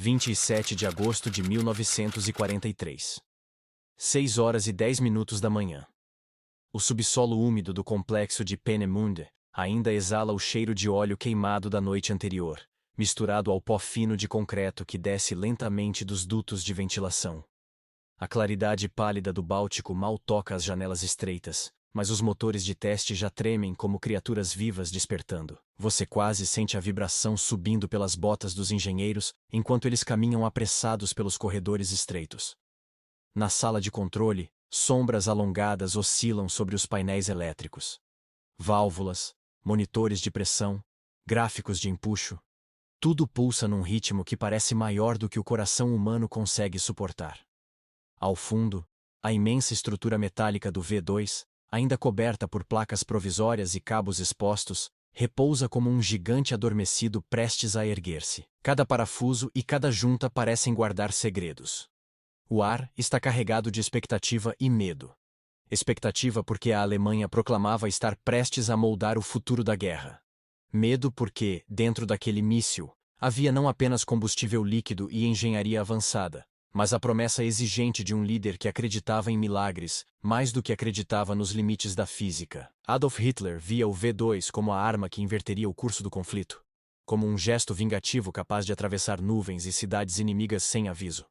27 de agosto de 1943. 6h10 da manhã. O subsolo úmido do complexo de Peenemünde ainda exala o cheiro de óleo queimado da noite anterior, misturado ao pó fino de concreto que desce lentamente dos dutos de ventilação. A claridade pálida do Báltico mal toca as janelas estreitas, mas os motores de teste já tremem como criaturas vivas despertando. Você quase sente a vibração subindo pelas botas dos engenheiros enquanto eles caminham apressados pelos corredores estreitos. Na sala de controle, sombras alongadas oscilam sobre os painéis elétricos. Válvulas, monitores de pressão, gráficos de empuxo. Tudo pulsa num ritmo que parece maior do que o coração humano consegue suportar. Ao fundo, a imensa estrutura metálica do V2, ainda coberta por placas provisórias e cabos expostos, repousa como um gigante adormecido prestes a erguer-se. Cada parafuso e cada junta parecem guardar segredos. O ar está carregado de expectativa e medo. Expectativa porque a Alemanha proclamava estar prestes a moldar o futuro da guerra. Medo porque, dentro daquele míssil, havia não apenas combustível líquido e engenharia avançada, mas a promessa exigente de um líder que acreditava em milagres, mais do que acreditava nos limites da física. Adolf Hitler via o V2 como a arma que inverteria o curso do conflito, como um gesto vingativo capaz de atravessar nuvens e cidades inimigas sem aviso.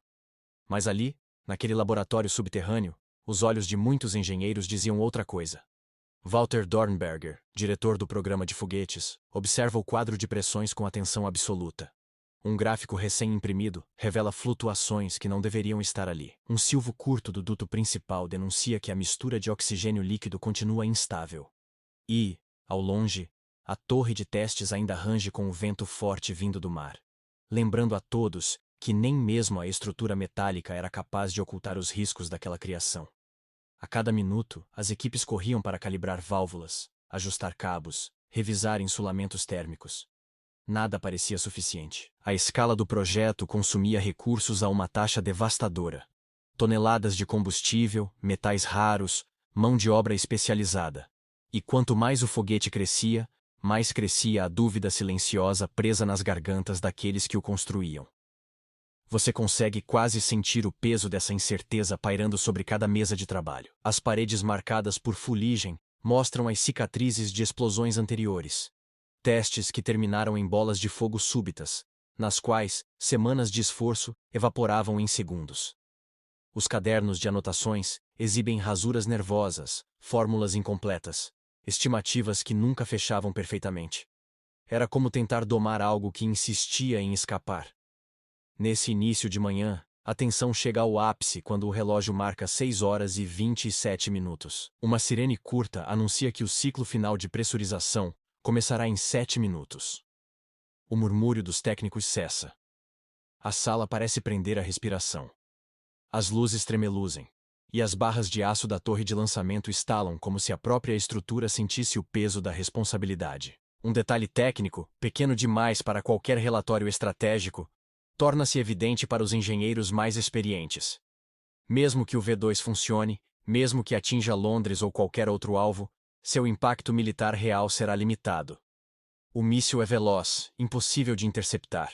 Mas ali, naquele laboratório subterrâneo, os olhos de muitos engenheiros diziam outra coisa. Walter Dornberger, diretor do programa de foguetes, observa o quadro de pressões com atenção absoluta. Um gráfico recém-imprimido revela flutuações que não deveriam estar ali. Um silvo curto do duto principal denuncia que a mistura de oxigênio líquido continua instável. E, ao longe, a torre de testes ainda range com o vento forte vindo do mar, lembrando a todos que nem mesmo a estrutura metálica era capaz de ocultar os riscos daquela criação. A cada minuto, as equipes corriam para calibrar válvulas, ajustar cabos, revisar insulamentos térmicos. Nada parecia suficiente. A escala do projeto consumia recursos a uma taxa devastadora. Toneladas de combustível, metais raros, mão de obra especializada. E quanto mais o foguete crescia, mais crescia a dúvida silenciosa presa nas gargantas daqueles que o construíam. Você consegue quase sentir o peso dessa incerteza pairando sobre cada mesa de trabalho. As paredes marcadas por fuligem mostram as cicatrizes de explosões anteriores. Testes que terminaram em bolas de fogo súbitas, nas quais semanas de esforço evaporavam em segundos. Os cadernos de anotações exibem rasuras nervosas, fórmulas incompletas, estimativas que nunca fechavam perfeitamente. Era como tentar domar algo que insistia em escapar. Nesse início de manhã, a tensão chega ao ápice quando o relógio marca 6h27. Uma sirene curta anuncia que o ciclo final de pressurização começará em 7 minutos. O murmúrio dos técnicos cessa. A sala parece prender a respiração. As luzes tremeluzem, e as barras de aço da torre de lançamento estalam como se a própria estrutura sentisse o peso da responsabilidade. Um detalhe técnico, pequeno demais para qualquer relatório estratégico, torna-se evidente para os engenheiros mais experientes. Mesmo que o V2 funcione, mesmo que atinja Londres ou qualquer outro alvo, seu impacto militar real será limitado. O míssil é veloz, impossível de interceptar,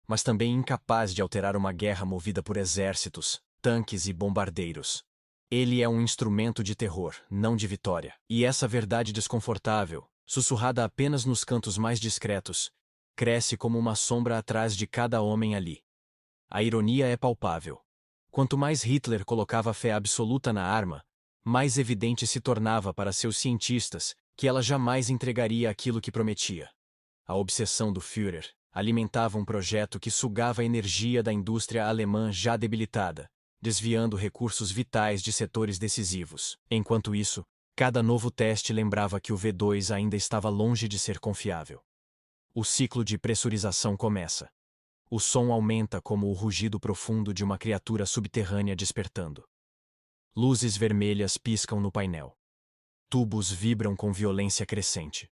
mas também incapaz de alterar uma guerra movida por exércitos, tanques e bombardeiros. Ele é um instrumento de terror, não de vitória. E essa verdade desconfortável, sussurrada apenas nos cantos mais discretos, cresce como uma sombra atrás de cada homem ali. A ironia é palpável. Quanto mais Hitler colocava fé absoluta na arma, mais evidente se tornava para seus cientistas que ela jamais entregaria aquilo que prometia. A obsessão do Führer alimentava um projeto que sugava a energia da indústria alemã já debilitada, desviando recursos vitais de setores decisivos. Enquanto isso, cada novo teste lembrava que o V2 ainda estava longe de ser confiável. O ciclo de pressurização começa. O som aumenta como o rugido profundo de uma criatura subterrânea despertando. Luzes vermelhas piscam no painel. Tubos vibram com violência crescente.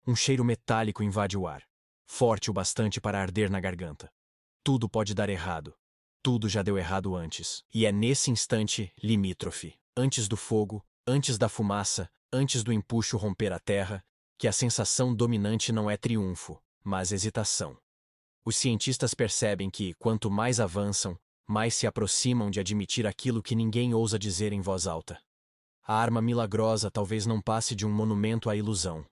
Um cheiro metálico invade o ar, forte o bastante para arder na garganta. Tudo pode dar errado. Tudo já deu errado antes. E é nesse instante limítrofe, antes do fogo, antes da fumaça, antes do empuxo romper a terra, que a sensação dominante não é triunfo, mas hesitação. Os cientistas percebem que, quanto mais avançam, mais se aproximam de admitir aquilo que ninguém ousa dizer em voz alta. A arma milagrosa talvez não passe de um monumento à ilusão.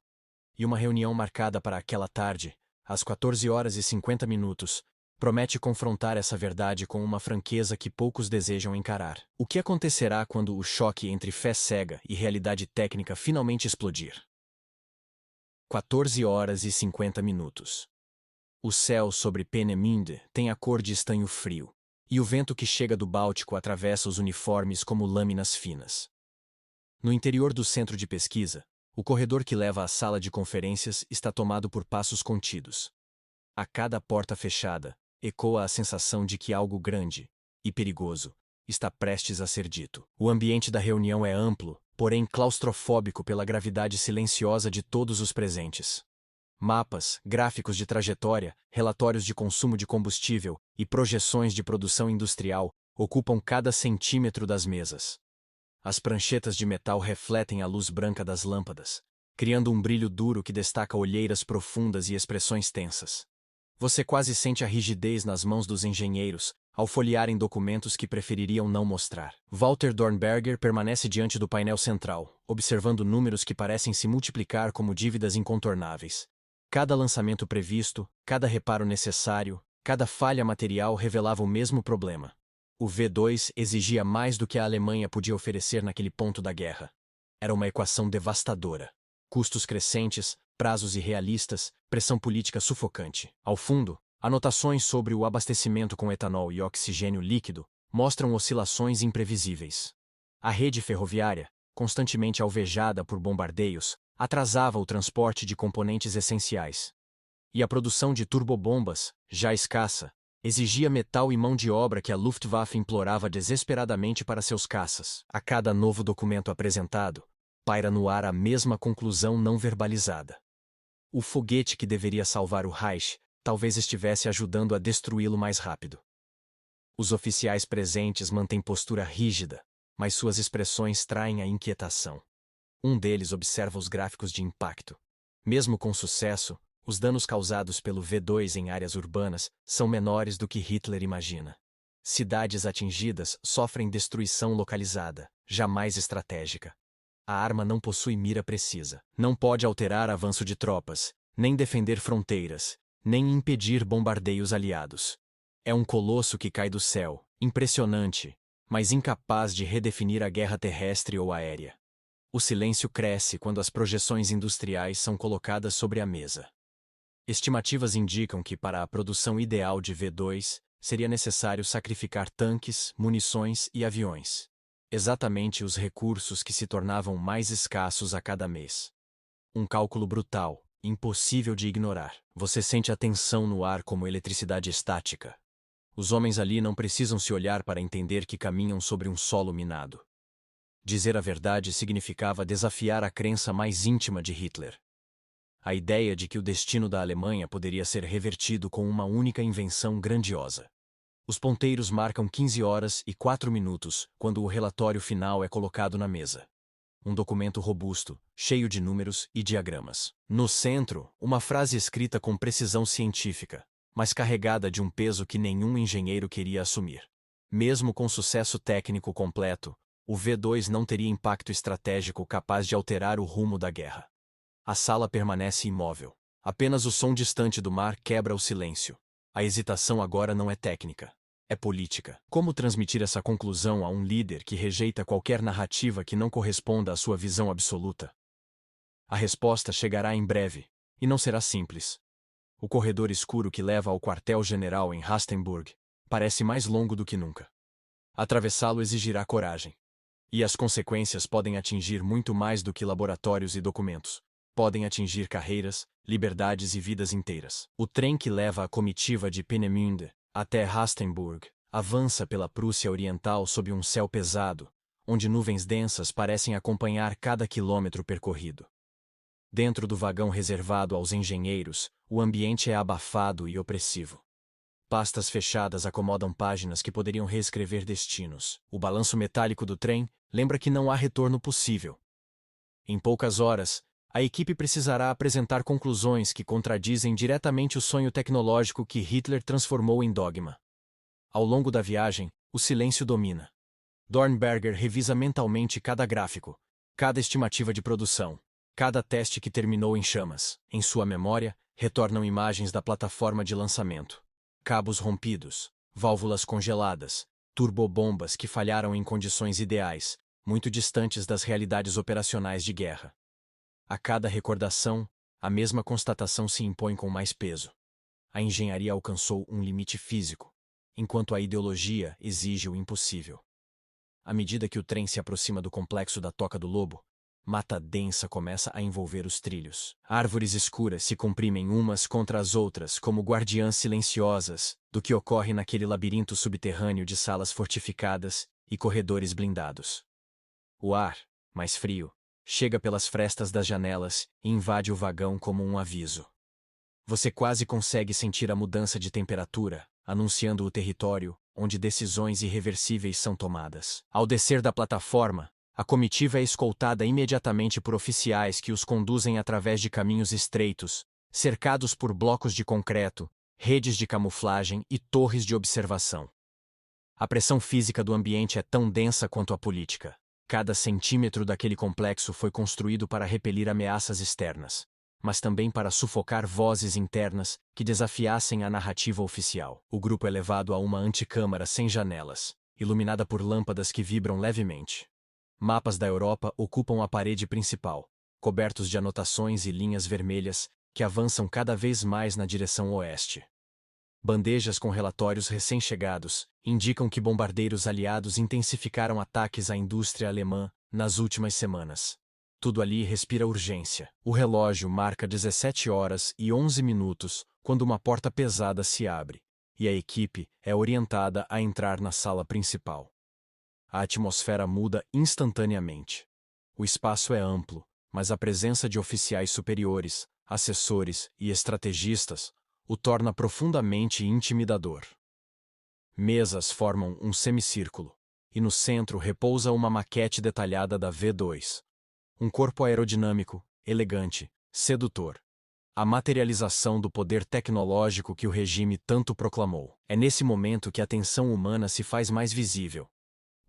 E uma reunião marcada para aquela tarde, às 14h50, promete confrontar essa verdade com uma franqueza que poucos desejam encarar. O que acontecerá quando o choque entre fé cega e realidade técnica finalmente explodir? 14h50. O céu sobre Peenemünde tem a cor de estanho frio, e o vento que chega do Báltico atravessa os uniformes como lâminas finas. No interior do centro de pesquisa, o corredor que leva à sala de conferências está tomado por passos contidos. A cada porta fechada, ecoa a sensação de que algo grande e perigoso está prestes a ser dito. O ambiente da reunião é amplo, porém claustrofóbico pela gravidade silenciosa de todos os presentes. Mapas, gráficos de trajetória, relatórios de consumo de combustível e projeções de produção industrial ocupam cada centímetro das mesas. As pranchetas de metal refletem a luz branca das lâmpadas, criando um brilho duro que destaca olheiras profundas e expressões tensas. Você quase sente a rigidez nas mãos dos engenheiros ao folhearem documentos que prefeririam não mostrar. Walter Dornberger permanece diante do painel central, observando números que parecem se multiplicar como dívidas incontornáveis. Cada lançamento previsto, cada reparo necessário, cada falha material revelava o mesmo problema. O V2 exigia mais do que a Alemanha podia oferecer naquele ponto da guerra. Era uma equação devastadora. Custos crescentes, prazos irrealistas, pressão política sufocante. Ao fundo, anotações sobre o abastecimento com etanol e oxigênio líquido mostram oscilações imprevisíveis. A rede ferroviária, constantemente alvejada por bombardeios, atrasava o transporte de componentes essenciais. E a produção de turbobombas, já escassa, exigia metal e mão de obra que a Luftwaffe implorava desesperadamente para seus caças. A cada novo documento apresentado, paira no ar a mesma conclusão não verbalizada. O foguete que deveria salvar o Reich talvez estivesse ajudando a destruí-lo mais rápido. Os oficiais presentes mantêm postura rígida, mas suas expressões traem a inquietação. Um deles observa os gráficos de impacto. Mesmo com sucesso, os danos causados pelo V2 em áreas urbanas são menores do que Hitler imagina. Cidades atingidas sofrem destruição localizada, jamais estratégica. A arma não possui mira precisa, não pode alterar avanço de tropas, nem defender fronteiras, nem impedir bombardeios aliados. É um colosso que cai do céu, impressionante, mas incapaz de redefinir a guerra terrestre ou aérea. O silêncio cresce quando as projeções industriais são colocadas sobre a mesa. Estimativas indicam que para a produção ideal de V2, seria necessário sacrificar tanques, munições e aviões. Exatamente os recursos que se tornavam mais escassos a cada mês. Um cálculo brutal, impossível de ignorar. Você sente a tensão no ar como eletricidade estática. Os homens ali não precisam se olhar para entender que caminham sobre um solo minado. Dizer a verdade significava desafiar a crença mais íntima de Hitler. A ideia de que o destino da Alemanha poderia ser revertido com uma única invenção grandiosa. Os ponteiros marcam 15h04 quando o relatório final é colocado na mesa. Um documento robusto, cheio de números e diagramas. No centro, uma frase escrita com precisão científica, mas carregada de um peso que nenhum engenheiro queria assumir. Mesmo com sucesso técnico completo, o V2 não teria impacto estratégico capaz de alterar o rumo da guerra. A sala permanece imóvel. Apenas o som distante do mar quebra o silêncio. A hesitação agora não é técnica. É política. Como transmitir essa conclusão a um líder que rejeita qualquer narrativa que não corresponda à sua visão absoluta? A resposta chegará em breve, e não será simples. O corredor escuro que leva ao quartel-general em Rastenburg parece mais longo do que nunca. Atravessá-lo exigirá coragem. E as consequências podem atingir muito mais do que laboratórios e documentos. Podem atingir carreiras, liberdades e vidas inteiras. O trem que leva a comitiva de Peenemünde até Rastenburg avança pela Prússia Oriental sob um céu pesado, onde nuvens densas parecem acompanhar cada quilômetro percorrido. Dentro do vagão reservado aos engenheiros, o ambiente é abafado e opressivo. Pastas fechadas acomodam páginas que poderiam reescrever destinos. O balanço metálico do trem lembra que não há retorno possível. Em poucas horas, A equipe precisará apresentar conclusões que contradizem diretamente o sonho tecnológico que Hitler transformou em dogma. Ao longo da viagem, o silêncio domina. Dornberger revisa mentalmente cada gráfico, cada estimativa de produção, cada teste que terminou em chamas. Em sua memória, retornam imagens da plataforma de lançamento. Cabos rompidos, válvulas congeladas, turbobombas que falharam em condições ideais, muito distantes das realidades operacionais de guerra. A cada recordação, a mesma constatação se impõe com mais peso. A engenharia alcançou um limite físico, enquanto a ideologia exige o impossível. À medida que o trem se aproxima do complexo da Toca do Lobo, mata densa começa a envolver os trilhos. Árvores escuras se comprimem umas contra as outras como guardiãs silenciosas do que ocorre naquele labirinto subterrâneo de salas fortificadas e corredores blindados. O ar, mais frio, chega pelas frestas das janelas e invade o vagão como um aviso. Você quase consegue sentir a mudança de temperatura, anunciando o território onde decisões irreversíveis são tomadas. Ao descer da plataforma, a comitiva é escoltada imediatamente por oficiais que os conduzem através de caminhos estreitos, cercados por blocos de concreto, redes de camuflagem e torres de observação. A pressão física do ambiente é tão densa quanto a política. Cada centímetro daquele complexo foi construído para repelir ameaças externas, mas também para sufocar vozes internas que desafiassem a narrativa oficial. O grupo é levado a uma antecâmara sem janelas, iluminada por lâmpadas que vibram levemente. Mapas da Europa ocupam a parede principal, cobertos de anotações e linhas vermelhas que avançam cada vez mais na direção oeste. Bandejas com relatórios recém-chegados indicam que bombardeiros aliados intensificaram ataques à indústria alemã nas últimas semanas. Tudo ali respira urgência. O relógio marca 17 horas e 11 minutos quando uma porta pesada se abre, e a equipe é orientada a entrar na sala principal. A atmosfera muda instantaneamente. O espaço é amplo, mas a presença de oficiais superiores, assessores e estrategistas o torna profundamente intimidador. Mesas formam um semicírculo, e no centro repousa uma maquete detalhada da V2. Um corpo aerodinâmico, elegante, sedutor. A materialização do poder tecnológico que o regime tanto proclamou. É nesse momento que a tensão humana se faz mais visível.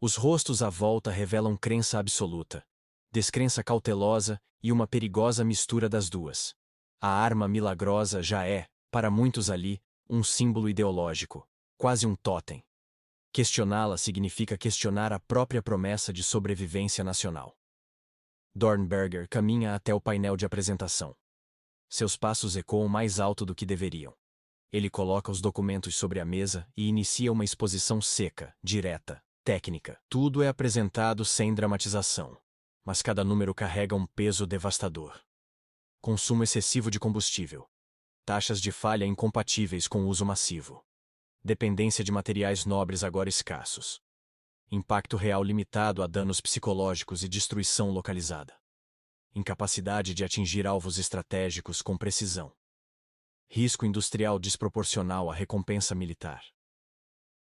Os rostos à volta revelam crença absoluta, descrença cautelosa e uma perigosa mistura das duas. A arma milagrosa já é, para muitos ali, um símbolo ideológico, quase um tótem. Questioná-la significa questionar a própria promessa de sobrevivência nacional. Dornberger caminha até o painel de apresentação. Seus passos ecoam mais alto do que deveriam. Ele coloca os documentos sobre a mesa e inicia uma exposição seca, direta, técnica. Tudo é apresentado sem dramatização, mas cada número carrega um peso devastador. Consumo excessivo de combustível. Taxas de falha incompatíveis com o uso massivo. Dependência de materiais nobres agora escassos. Impacto real limitado a danos psicológicos e destruição localizada. Incapacidade de atingir alvos estratégicos com precisão. Risco industrial desproporcional à recompensa militar.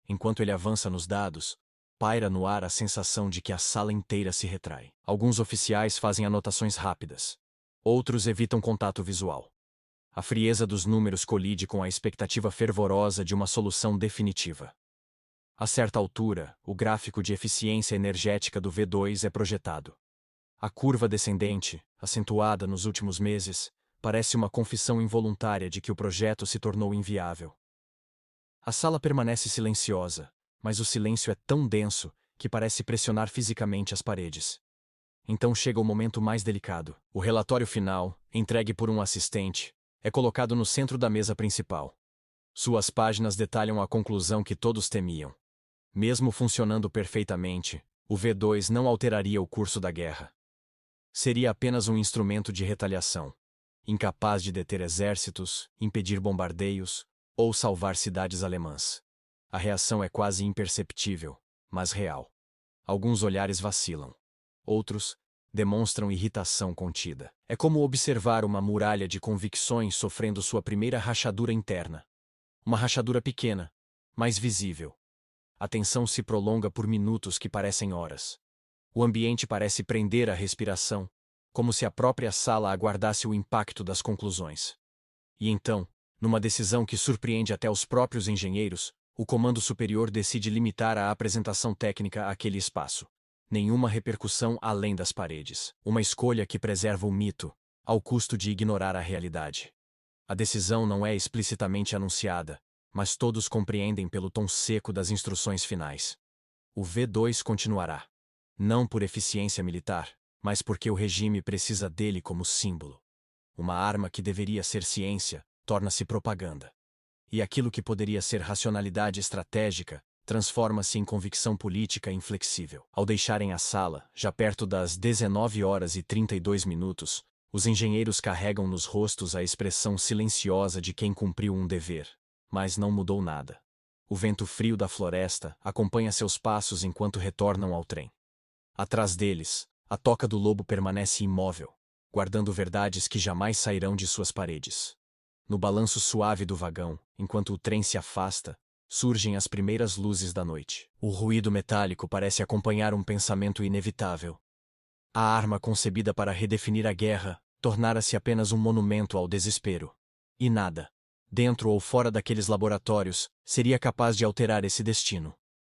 Enquanto ele avança nos dados, paira no ar a sensação de que a sala inteira se retrai. Alguns oficiais fazem anotações rápidas. Outros evitam contato visual. A frieza dos números colide com a expectativa fervorosa de uma solução definitiva. A certa altura, o gráfico de eficiência energética do V2 é projetado. A curva descendente, acentuada nos últimos meses, parece uma confissão involuntária de que o projeto se tornou inviável. A sala permanece silenciosa, mas o silêncio é tão denso que parece pressionar fisicamente as paredes. Então chega o momento mais delicado. O relatório final, entregue por um assistente, é colocado no centro da mesa principal. Suas páginas detalham a conclusão que todos temiam. Mesmo funcionando perfeitamente, o V2 não alteraria o curso da guerra. Seria apenas um instrumento de retaliação, incapaz de deter exércitos, impedir bombardeios ou salvar cidades alemãs. A reação é quase imperceptível, mas real. Alguns olhares vacilam. Outros demonstram irritação contida. É como observar uma muralha de convicções sofrendo sua primeira rachadura interna. Uma rachadura pequena, mas visível. A tensão se prolonga por minutos que parecem horas. O ambiente parece prender a respiração, como se a própria sala aguardasse o impacto das conclusões. E então, numa decisão que surpreende até os próprios engenheiros, o Comando Superior decide limitar a apresentação técnica àquele espaço. Nenhuma repercussão além das paredes. Uma escolha que preserva o mito, ao custo de ignorar a realidade. A decisão não é explicitamente anunciada, mas todos compreendem pelo tom seco das instruções finais. O V2 continuará. Não por eficiência militar, mas porque o regime precisa dele como símbolo. Uma arma que deveria ser ciência, torna-se propaganda. E aquilo que poderia ser racionalidade estratégica, transforma-se em convicção política inflexível. Ao deixarem a sala, já perto das 19h32, os engenheiros carregam nos rostos a expressão silenciosa de quem cumpriu um dever. Mas não mudou nada. O vento frio da floresta acompanha seus passos enquanto retornam ao trem. Atrás deles, a toca do lobo permanece imóvel, guardando verdades que jamais sairão de suas paredes. No balanço suave do vagão, enquanto o trem se afasta, surgem as primeiras luzes da noite. O ruído metálico parece acompanhar um pensamento inevitável. A arma concebida para redefinir a guerra tornara-se apenas um monumento ao desespero. E nada, dentro ou fora daqueles laboratórios, seria capaz de alterar esse destino.